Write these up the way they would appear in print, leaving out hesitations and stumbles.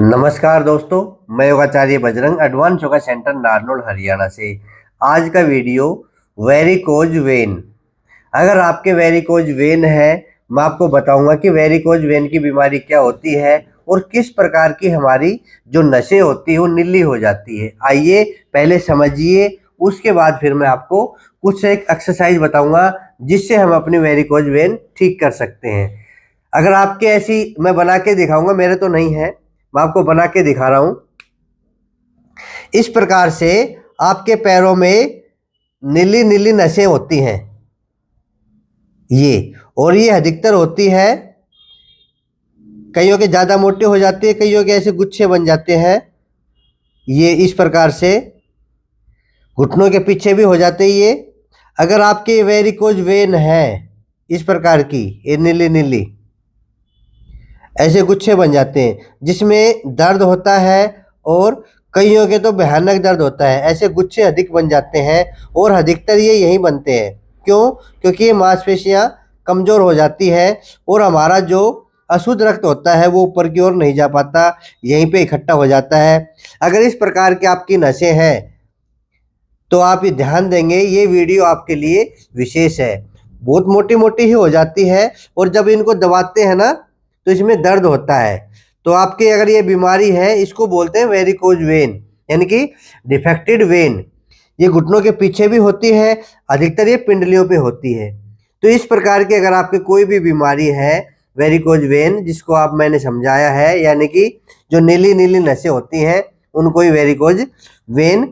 नमस्कार दोस्तों, मैं योगाचार्य बजरंग एडवांस योगा सेंटर नारनौल हरियाणा से। आज का वीडियो वेरिकोज वेन। अगर आपके वेरिकोज वेन है, मैं आपको बताऊंगा कि वेरिकोज वेन की बीमारी क्या होती है और किस प्रकार की हमारी जो नसें होती है वो नीली हो जाती है। आइए पहले समझिए, उसके बाद फिर मैं आपको कुछ एक एक्सरसाइज बताऊंगा जिससे हम अपनी वेरिकोज वेन ठीक कर सकते हैं। अगर आपके ऐसी मैं बना के दिखाऊंगा, मेरे तो नहीं है, मैं आपको बना के दिखा रहा हूं। इस प्रकार से आपके पैरों में नीली नीली नसें होती हैं और ये अधिकतर होती है, कईयों के ज्यादा मोटे हो जाते हैं, कईयों के ऐसे गुच्छे बन जाते हैं। ये इस प्रकार से घुटनों के पीछे भी हो जाते हैं ये। अगर आपके वेरिकोज वेन है इस प्रकार की, ये नीली नीली ऐसे गुच्छे बन जाते हैं जिसमें दर्द होता है और कईयों के तो भयानक दर्द होता है। ऐसे गुच्छे अधिक बन जाते हैं और अधिकतर ये यहीं बनते हैं। क्यों? क्योंकि ये मांसपेशियां कमजोर हो जाती है और हमारा जो अशुद्ध रक्त होता है वो ऊपर की ओर नहीं जा पाता, यहीं पे इकट्ठा हो जाता है। अगर इस प्रकार की आपकी नसें हैं तो आप ये ध्यान देंगे, ये वीडियो आपके लिए विशेष है। बहुत मोटी मोटी ही हो जाती है और जब इनको दबाते हैं ना तो इसमें दर्द होता है। तो आपके अगर ये बीमारी है, इसको बोलते हैं वेरिकोज वेन, यानी कि डिफेक्टेड वेन। ये घुटनों के पीछे भी होती है, अधिकतर ये पिंडलियों पे होती है। तो इस प्रकार की अगर आपके कोई भी बीमारी है वेरिकोज वेन, जिसको आप मैंने समझाया है, यानी कि जो नीली नीली नसें होती हैं उनको ही वेरिकोज वेन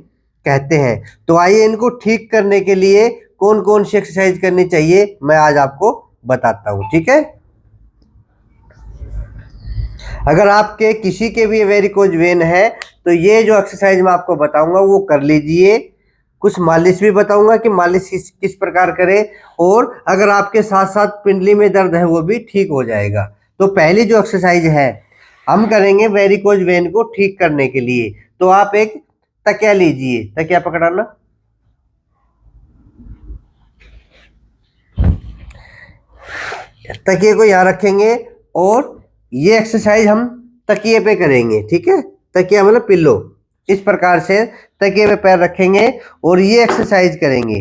कहते हैं। तो आइए इनको ठीक करने के लिए कौन कौन सी एक्सरसाइज करनी चाहिए मैं आज आपको बताता हूँ, ठीक है। अगर आपके किसी के भी वेरिकोज वेन है तो ये जो एक्सरसाइज मैं आपको बताऊंगा वो कर लीजिए। कुछ मालिश भी बताऊंगा कि मालिश किस प्रकार करें, और अगर आपके साथ साथ पिंडली में दर्द है वो भी ठीक हो जाएगा। तो पहली जो एक्सरसाइज है हम करेंगे वेरिकोज वेन को ठीक करने के लिए। तो आप एक तकिया लीजिए, तकिया पकड़ाना, तकिए को यहाँ रखेंगे और ये एक्सरसाइज हम तकिए पे करेंगे, ठीक है। तकिया मतलब पिल्लो। इस प्रकार से तकिए पे पैर रखेंगे और ये एक्सरसाइज करेंगे।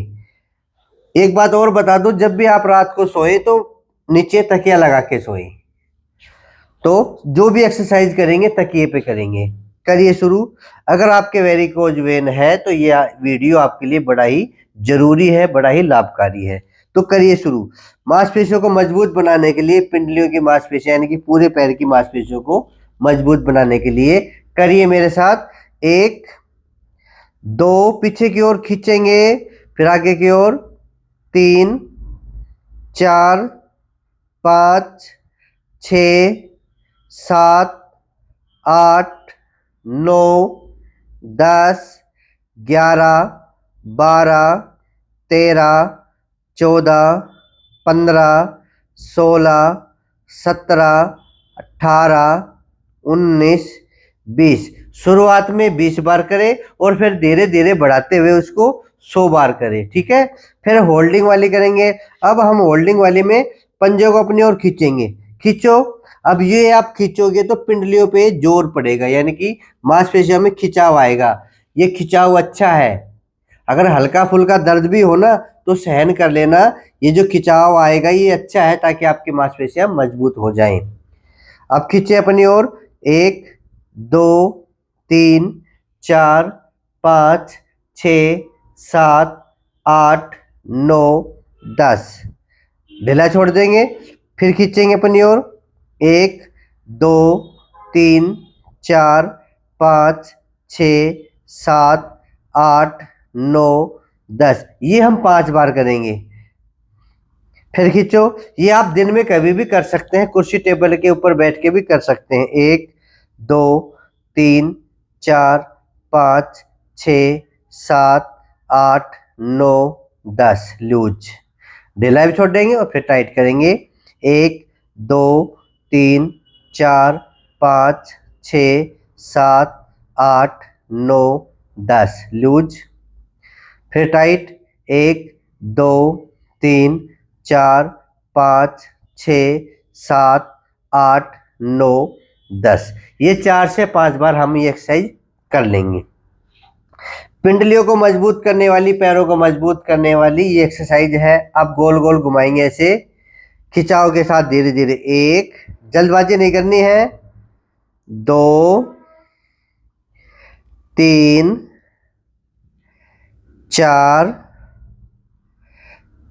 एक बात और बता दूं, जब भी आप रात को सोए तो नीचे तकिया लगा के सोए। तो जो भी एक्सरसाइज करेंगे तकिए पे करेंगे। करिए शुरू। अगर आपके वेरिकोज वेन है तो ये वीडियो आपके लिए बड़ा ही जरूरी है, बड़ा ही लाभकारी है। तो करिए शुरू। मांसपेशियों को मजबूत बनाने के लिए, पिंडलियों की मांसपेशियां यानी कि पूरे पैर की मांसपेशियों को मजबूत बनाने के लिए करिए मेरे साथ। एक, दो, पीछे की ओर खींचेंगे, फिर आगे की ओर, तीन, चार, पाँच, छ, 7, 8, 9, 10, 11, 12, 13, 14, 15, 16, 17, 18, 19, 20। शुरुआत में 20 बार करें और फिर धीरे धीरे बढ़ाते हुए उसको 100 बार करें, ठीक है। फिर होल्डिंग वाली करेंगे। अब हम होल्डिंग वाली में पंजे को अपनी ओर खींचेंगे। खींचो। अब ये आप खींचोगे तो पिंडलियों पे जोर पड़ेगा, यानी कि मांसपेशियों में खिंचाव आएगा। ये खिंचाव अच्छा है। अगर हल्का फुल्का दर्द भी हो ना तो सहन कर लेना, ये जो खिंचाव आएगा ये अच्छा है ताकि आपकी मांसपेशियां मजबूत हो जाएं। अब खींचे अपनी ओर। 1, 2, 3, 4, 5, 6, 7, 8, 9, 10। ढीला छोड़ देंगे, फिर खींचेंगे अपनी ओर। 1, 2, 3, 4, 5, 6, 7, 8, 9, 10। ये हम 5 बार करेंगे। फिर खींचो। ये आप दिन में कभी भी कर सकते हैं, कुर्सी टेबल के ऊपर बैठ के भी कर सकते हैं। 1, 2, 3, 4, 5, 6, 7, 8, 9, 10। लूज। ढीला भी छोड़ देंगे और फिर टाइट करेंगे। 1, 2, 3, 4, 5, 6, 7, 8, 9, 10। लूज, फिर टाइट। 1, 2, 3, 4, 5, 6, 7, 8, 9, 10। ये 4 से 5 बार हम ये एक्सरसाइज कर लेंगे। पिंडलियों को मजबूत करने वाली, पैरों को मजबूत करने वाली ये एक्सरसाइज है। आप गोल गोल घुमाएंगे ऐसे खिंचाव के साथ धीरे धीरे। 1, जल्दबाजी नहीं करनी है। 2, 3, 4,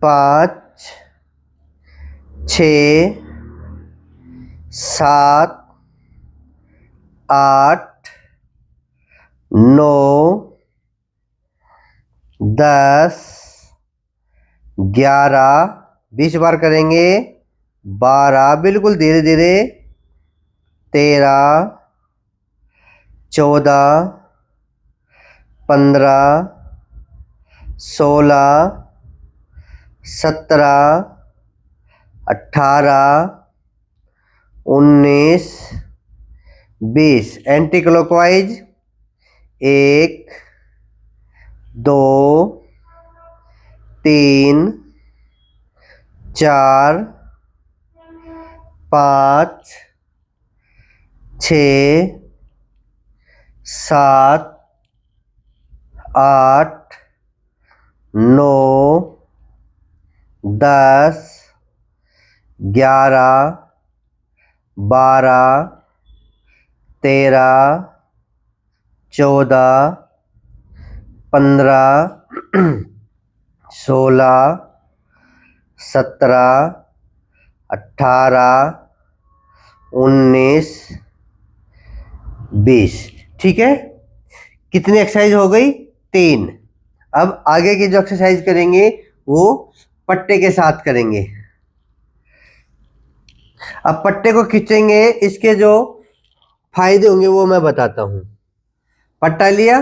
5, 6, 7, 8, 9, 10, 11, 20 बार करेंगे। 12, बिल्कुल धीरे धीरे। 13, 14, 15, 16, 17, 18, 19, 20। Anti clockwise. 1, 2, 3, 4, 5, 6, 7, 8, 9, 10, 11, 12, 13, 14, 15, 16, 17, 18, 19, 20। ठीक है, कितनी एक्सरसाइज हो गई? 3। अब आगे की जो एक्सरसाइज करेंगे वो पट्टे के साथ करेंगे। अब पट्टे को खींचेंगे, इसके जो फायदे होंगे वो मैं बताता हूं। पट्टा लिया,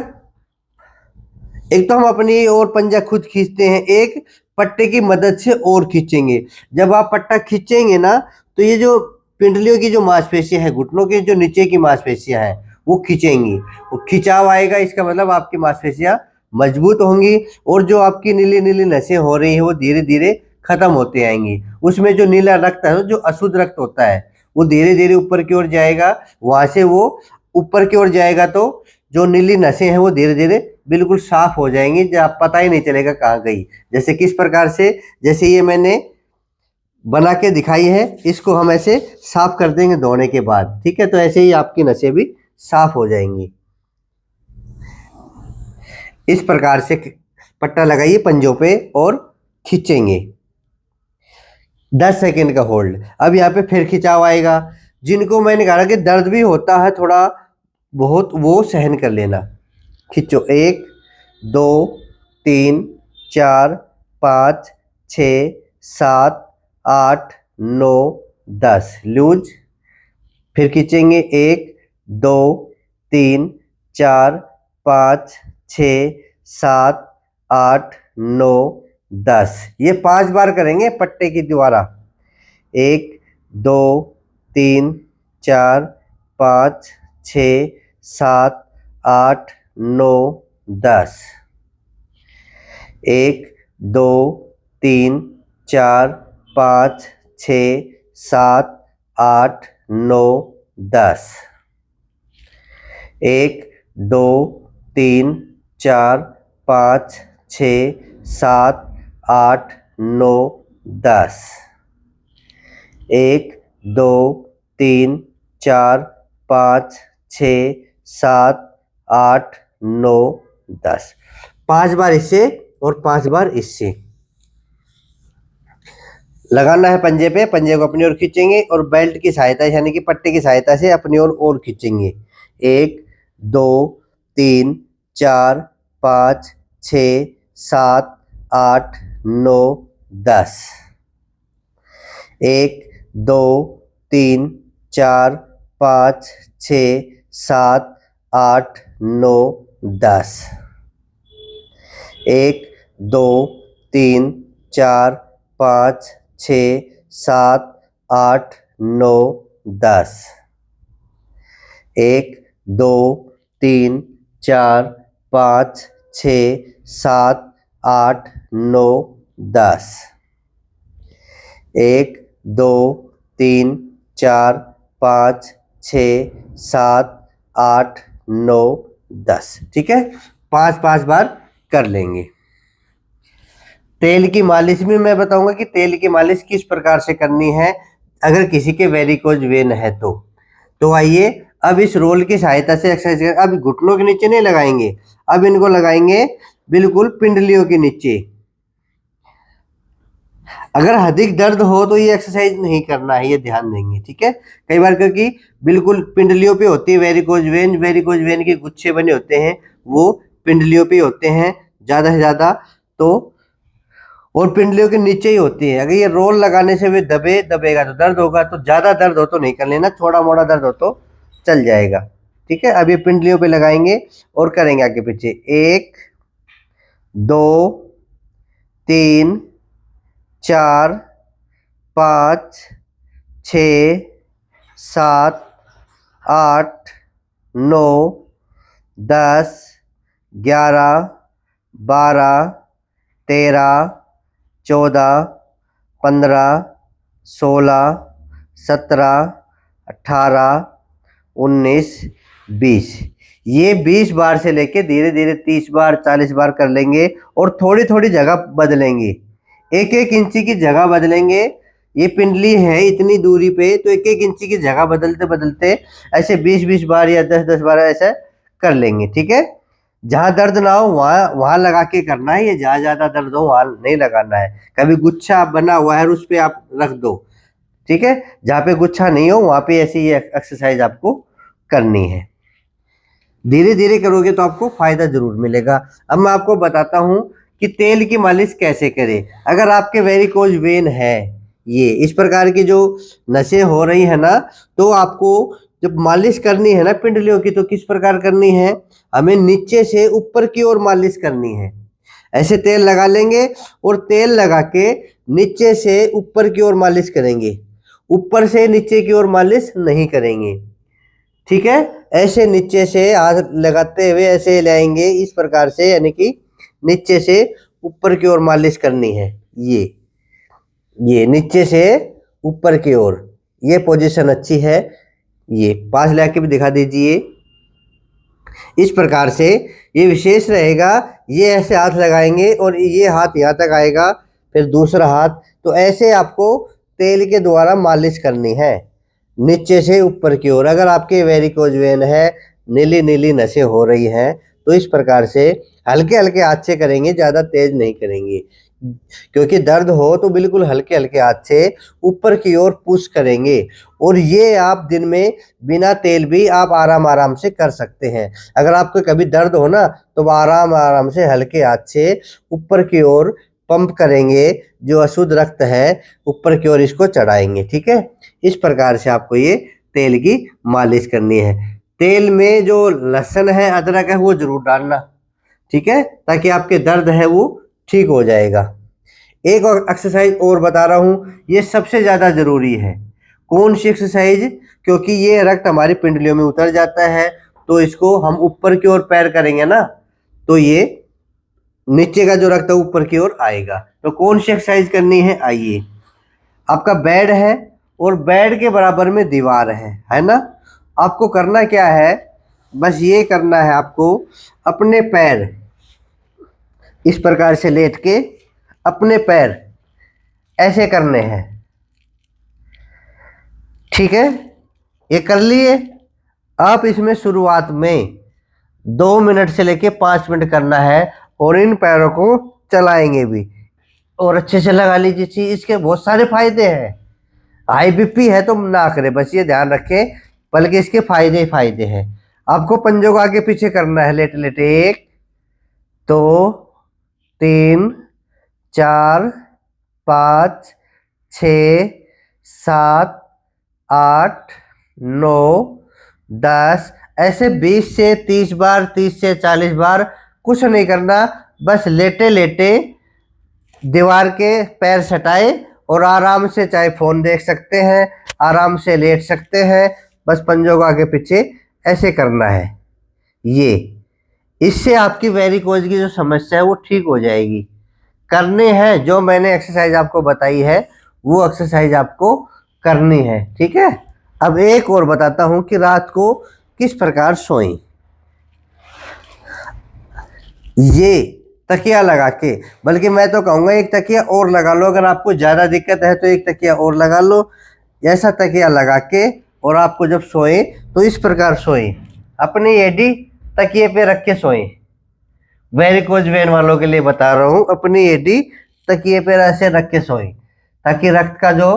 एक तो हम अपनी और पंजा खुद खींचते हैं, एक पट्टे की मदद से और खींचेंगे। जब आप पट्टा खींचेंगे ना तो ये जो पिंडलियों की जो मांसपेशियां हैं, घुटनों के जो नीचे की मांसपेशियां हैं वो खींचेंगी। वो खिंचाव आएगा, इसका मतलब आपकी मांसपेशियां मजबूत होंगी और जो आपकी नीली नीली नसें हो रही है वो धीरे धीरे खत्म होते आएंगी। उसमें जो नीला रक्त है, जो अशुद्ध रक्त होता है, वो धीरे धीरे ऊपर की ओर जाएगा। वहां से वो ऊपर की ओर जाएगा तो जो नीली नसें हैं वो धीरे धीरे बिल्कुल साफ हो जाएंगी, जब पता ही नहीं चलेगा कहाँ गई। जैसे किस प्रकार से, जैसे ये मैंने बना के दिखाई है, इसको हम ऐसे साफ कर देंगे धोने के बाद। ठीक है, तो ऐसे ही आपकी नसें भी साफ हो जाएंगी। इस प्रकार से पट्टा लगाइए पंजों पे और खींचेंगे। 10 सेकेंड का होल्ड। अब यहाँ पे फिर खिंचाव आएगा। जिनको मैंने कहा कि दर्द भी होता है थोड़ा बहुत, वो सहन कर लेना। खींचो। 1, 2, 3, 4, 5, 6, 7, 8, 9, 10। लूज। फिर खींचेंगे। 1, 2, 3, 4, 5, 6, 7, 8, 9, 10। ये 5 बार करेंगे पट्टे की द्वारा। 1, 2, 3, 4, 5, 6, 7, 8, 9, 10। 1, 2, 3, 4, 5, 6, 7, 8, 9, 10। 1, 2, 3, 4, 5, 6, 7, 8, 9, 10। 1, 2, 3, 4, 5, 6, 7, 8, 9, 10। 5 बार इससे और 5 बार इससे लगाना है पंजे पे। पंजे को अपनी ओर खींचेंगे और बेल्ट की सहायता यानी कि पट्टे की सहायता से अपनी ओर और खींचेंगे। 1, 2, 3, 4, 5, 6, 7, 8, 9, 10। 1, 2, 3, 4, 5, 6, 7, 8, 9, 10। 1, 2, 3, 4, 5, 6, 7, 8, 9, 10। 1, 2, 3, 4, 5, 6, 7, 8, 9, 10। 1, 2, 3, 4, 5, 6 7 8 9 10, ठीक है। 5-5 बार कर लेंगे। तेल की मालिश भी मैं बताऊंगा कि तेल की मालिश किस प्रकार से करनी है अगर किसी के वेरिकोज वेन है तो आइए अब इस रोल की सहायता से एक्सरसाइज। अब घुटनों के नीचे नहीं लगाएंगे, अब इनको लगाएंगे बिल्कुल पिंडलियों के नीचे। अगर अधिक दर्द हो तो ये एक्सरसाइज नहीं करना है, ये ध्यान देंगे, ठीक है। कई बार क्योंकि बिल्कुल पिंडलियों पे होती है वेरिकोज वेन के गुच्छे बने होते हैं, वो पिंडलियों पे होते हैं ज़्यादा से ज़्यादा, तो और पिंडलियों के नीचे ही होती है। अगर ये रोल लगाने से वे दबेगा तो दर्द होगा, तो ज़्यादा दर्द हो तो नहीं कर लेना, थोड़ा मोड़ा दर्द हो तो चल जाएगा, ठीक है। अब ये पिंडलियों पे लगाएंगे और करेंगे आगे पीछे। 1 2 3 4 5 6 7 8 9 10 11 12 13 14 15 16 17 18 19 20। ये 20 बार से लेके धीरे धीरे 30 बार 40 बार कर लेंगे और थोड़ी थोड़ी जगह बदलेंगे, 1-1 इंची की जगह बदलेंगे। ये पिंडली है इतनी दूरी पे, तो 1-1 इंची की जगह बदलते बदलते ऐसे 20-20 बार या 10-10 बार ऐसा कर लेंगे, ठीक है। जहाँ दर्द ना हो वहाँ लगा के करना है, ये जहाँ ज़्यादा दर्द हो वहाँ नहीं लगाना है। कभी गुच्छा बना हुआ है उस पर आप रख दो, ठीक है। जहाँ पे गुच्छा नहीं हो वहाँ पे ऐसी ये एक्सरसाइज आपको करनी है। धीरे धीरे करोगे तो आपको फायदा जरूर मिलेगा। अब मैं आपको बताता हूँ कि तेल की मालिश कैसे करें। अगर आपके वेरिकोज वेन है, ये इस प्रकार की जो नसें हो रही है ना, तो आपको जब मालिश करनी है ना पिंडलियों की, तो किस प्रकार करनी है, हमें नीचे से ऊपर की ओर मालिश करनी है। ऐसे तेल लगा लेंगे और तेल लगा के नीचे से ऊपर की ओर मालिश करेंगे, ऊपर से नीचे की ओर मालिश नहीं करेंगे, ठीक है। ऐसे नीचे से हाथ लगाते हुए ऐसे लाएंगे इस प्रकार से, यानी कि नीचे से ऊपर की ओर मालिश करनी है। ये नीचे से ऊपर की ओर, ये पोजीशन अच्छी है। ये पास लाके भी दिखा दीजिए। इस प्रकार से ये विशेष रहेगा। ये ऐसे हाथ लगाएंगे और ये हाथ यहाँ तक आएगा, फिर दूसरा हाथ, तो ऐसे आपको तेल के द्वारा मालिश करनी है नीचे से ऊपर की ओर। अगर आपके वेरिकोज वेन है, नीली नीली नसें हो रही हैं, तो इस प्रकार से हल्के हल्के हाथ से करेंगे, ज़्यादा तेज नहीं करेंगे, क्योंकि दर्द हो तो बिल्कुल हल्के हल्के हाथ से ऊपर की ओर पुश करेंगे। और ये आप दिन में बिना तेल भी आप आराम आराम से कर सकते हैं। अगर आपको कभी दर्द हो ना, तो आराम आराम से हल्के हाथ से ऊपर की ओर पंप करेंगे, जो अशुद्ध रक्त है ऊपर की ओर इसको चढ़ाएंगे, ठीक है। इस प्रकार से आपको ये तेल की मालिश करनी है। तेल में जो लहसुन है, अदरक है, वो जरूर डालना, ठीक है, ताकि आपके दर्द है वो ठीक हो जाएगा। एक और एक्सरसाइज और बता रहा हूँ, ये सबसे ज़्यादा ज़रूरी है। कौन सी एक्सरसाइज, क्योंकि ये रक्त हमारी पिंडलियों में उतर जाता है, तो इसको हम ऊपर की ओर पैर करेंगे ना, तो ये नीचे का जो रक्त है ऊपर की ओर आएगा। तो कौन सी एक्सरसाइज करनी है, आइए। आपका बेड है और बेड के बराबर में दीवार है ना। आपको करना क्या है, बस ये करना है आपको, अपने पैर इस प्रकार से लेट के अपने पैर ऐसे करने हैं, ठीक है। ये कर लिए। आप इसमें शुरुआत में 2 मिनट से लेके 5 मिनट करना है और इन पैरों को चलाएंगे भी, और अच्छे से लगा लीजिए। इसके बहुत सारे फायदे हैं। हाई बीपी है तो ना करें, बस ये ध्यान रखें, बल्कि इसके फायदे ही फायदे हैं। आपको पंजों को आगे पीछे करना है लेटे लेटे। 1 2 3 4 5 6 7 8 9 10, ऐसे 20 से 30 बार, 30 से 40 बार। कुछ नहीं करना, बस लेटे लेटे दीवार के पैर सटाए और आराम से, चाहे फोन देख सकते हैं, आराम से लेट सकते हैं, बस पंजों को आगे पीछे ऐसे करना है। ये इससे आपकी वेरिकोज की जो समस्या है वो ठीक हो जाएगी। करने हैं जो मैंने एक्सरसाइज आपको बताई है, वो एक्सरसाइज आपको करनी है, ठीक है। अब एक और बताता हूं कि रात को किस प्रकार सोएं। ये तकिया लगा के, बल्कि मैं तो कहूँगा एक तकिया और लगा लो, अगर आपको ज़्यादा दिक्कत है तो एक तकिया और लगा लो। ऐसा तकिया लगा के और आपको जब सोएं तो इस प्रकार सोएं, अपनी एडी तकिए पे रख के सोएं। वेरिकोज वेन वालों के लिए बता रहा हूँ, अपनी एडी तकिए पे ऐसे रख के सोएं ताकि रक्त का जो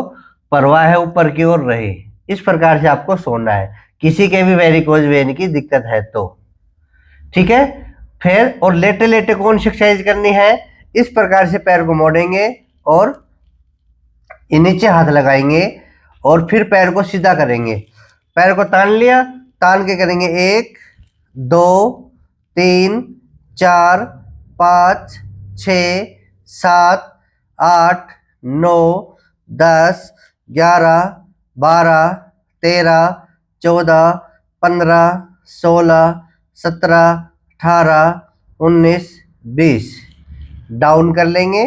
प्रवाह है ऊपर की ओर रहे। इस प्रकार से आपको सोना है, किसी के भी वेरिकोज वेन की दिक्कत है तो। ठीक है, फिर और लेटे लेटे कौन सी एक्सरसाइज करनी है, इस प्रकार से पैर को मोड़ेंगे और नीचे हाथ लगाएंगे और फिर पैर को सीधा करेंगे। पैर को तान लिया, तान के करेंगे 1 2 3 4 5 6 7 8 9 10 11 12 13 14 15 16 17 18 19 20। डाउन कर लेंगे।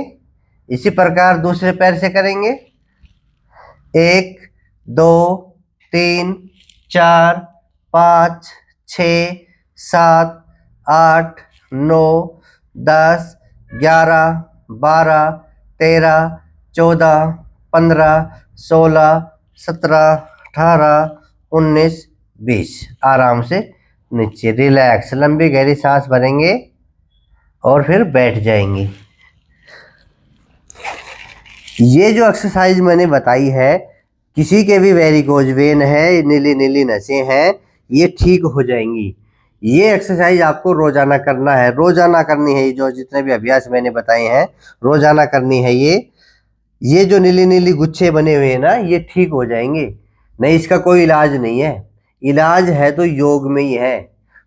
इसी प्रकार दूसरे पैर से करेंगे। 1 2 3 4 5 6 7 8 9 10 11 12 13 14 15 16 17 18 19 20। आराम से नीचे रिलैक्स, लंबी गहरी सांस भरेंगे और फिर बैठ जाएंगे। ये जो एक्सरसाइज मैंने बताई है, किसी के भी वेरिकोज वेन है, नीली नीली नसें हैं, ये ठीक हो जाएंगी। ये एक्सरसाइज आपको रोजाना करना है, रोजाना करनी है। जो जितने भी अभ्यास मैंने बताए हैं रोजाना करनी है। ये जो नीली नीली गुच्छे बने हुए हैं ना, ये ठीक हो जाएंगे। नहीं, इसका कोई इलाज नहीं है। इलाज है तो योग में ही है।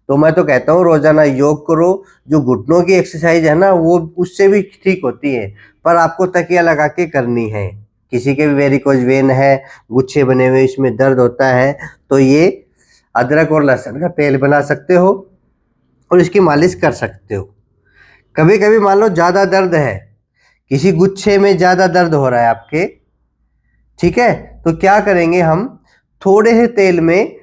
तो मैं तो कहता हूँ रोजाना योग करो। जो घुटनों की एक्सरसाइज है ना, वो उससे भी ठीक होती है, पर आपको तकिया लगा के करनी है। किसी के भी वेरिकोज वेन है, गुच्छे बने हुए, इसमें दर्द होता है, तो ये अदरक और लहसुन का तेल बना सकते हो और इसकी मालिश कर सकते हो। कभी कभी मान लो ज़्यादा दर्द है, किसी गुच्छे में ज़्यादा दर्द हो रहा है आपके, ठीक है, तो क्या करेंगे हम, थोड़े से तेल में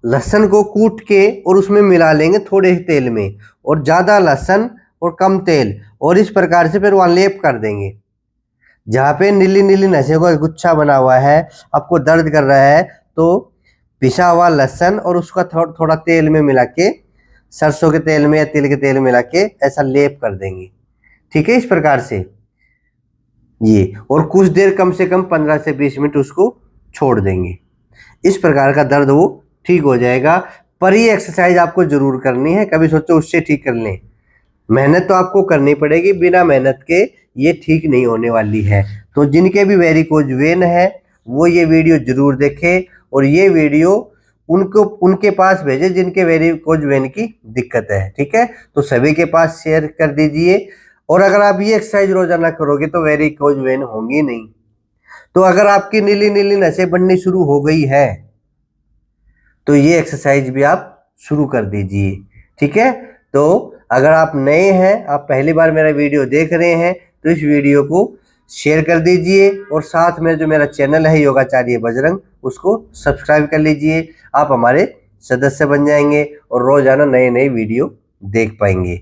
लहसुन को कूट के और उसमें मिला लेंगे थोड़े से तेल में, और ज़्यादा लहसुन और कम तेल, और इस प्रकार से फिर वहाँ लेप कर देंगे। जहाँ पे नीली नीली नशे का गुच्छा बना हुआ है, आपको दर्द कर रहा है, तो पिसा हुआ लहसुन और उसका थोड़ा तेल में मिला के, सरसों के तेल में या तिल के तेल में मिला के ऐसा लेप कर देंगे। ठीक है, इस प्रकार से ये, और कुछ देर कम से कम 15 से 20 मिनट उसको छोड़ देंगे। इस प्रकार का दर्द वो ठीक हो जाएगा। पर ये एक्सरसाइज आपको जरूर करनी है, कभी सोचो उससे ठीक कर लें। मेहनत तो आपको करनी पड़ेगी, बिना मेहनत के ये ठीक नहीं होने वाली है। तो जिनके भी वेरिकोज वेन है वो ये वीडियो जरूर देखें, और ये वीडियो उनके पास भेजें जिनके वेरिकोज वेन की दिक्कत है। ठीक है, तो सभी के पास शेयर कर दीजिए। और अगर आप ये एक्सरसाइज रोजाना करोगे तो वेरिकोज वेन होंगी नहीं। तो अगर आपकी नीली नीली नसें बननी शुरू हो गई है तो ये एक्सरसाइज भी आप शुरू कर दीजिए। ठीक है, तो अगर आप नए हैं, आप पहली बार मेरा वीडियो देख रहे हैं, तो इस वीडियो को शेयर कर दीजिए, और साथ में जो मेरा चैनल है योगाचार्य बजरंग, उसको सब्सक्राइब कर लीजिए। आप हमारे सदस्य बन जाएंगे और रोजाना नए नए वीडियो देख पाएंगे।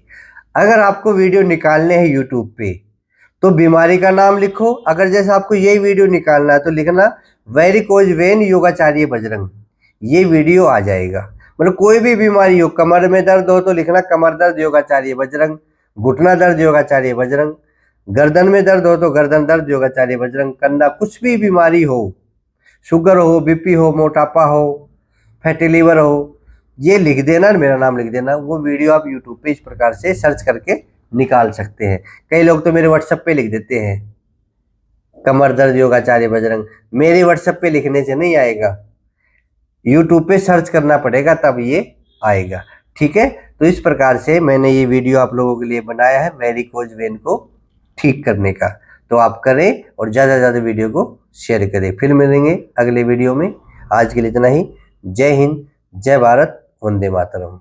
अगर आपको वीडियो निकालने हैं यूट्यूब पे, तो बीमारी का नाम लिखो। अगर जैसे आपको यही वीडियो निकालना है तो लिखना वेरिकोज वेन योगाचार्य बजरंग, ये वीडियो आ जाएगा। मतलब कोई भी बीमारी हो, कमर में दर्द हो तो लिखना कमर दर्द योगाचार्य बजरंग, घुटना दर्द योगाचार्य बजरंग, गर्दन में दर्द हो तो गर्दन दर्द योगाचार्य बजरंग, कंधा, कुछ भी बीमारी हो, शुगर हो, बीपी हो, मोटापा हो, फैटी लीवर हो, ये लिख देना, मेरा नाम लिख देना। वो वीडियो आप यूट्यूब पे इस प्रकार से सर्च करके निकाल सकते हैं। कई लोग तो मेरे व्हाट्सएप पे लिख देते हैं कमर दर्द योगाचार्य बजरंग, मेरे व्हाट्सएप पे लिखने से नहीं आएगा, यूट्यूब पे सर्च करना पड़ेगा तब ये आएगा। ठीक है, तो इस प्रकार से मैंने ये वीडियो आप लोगों के लिए बनाया है वेरिकोज वेन को ठीक करने का। तो आप करें और ज़्यादा से ज़्यादा वीडियो को शेयर करें। फिर मिलेंगे अगले वीडियो में। आज के लिए इतना ही। जय हिंद, जय भारत, वंदे मातरम।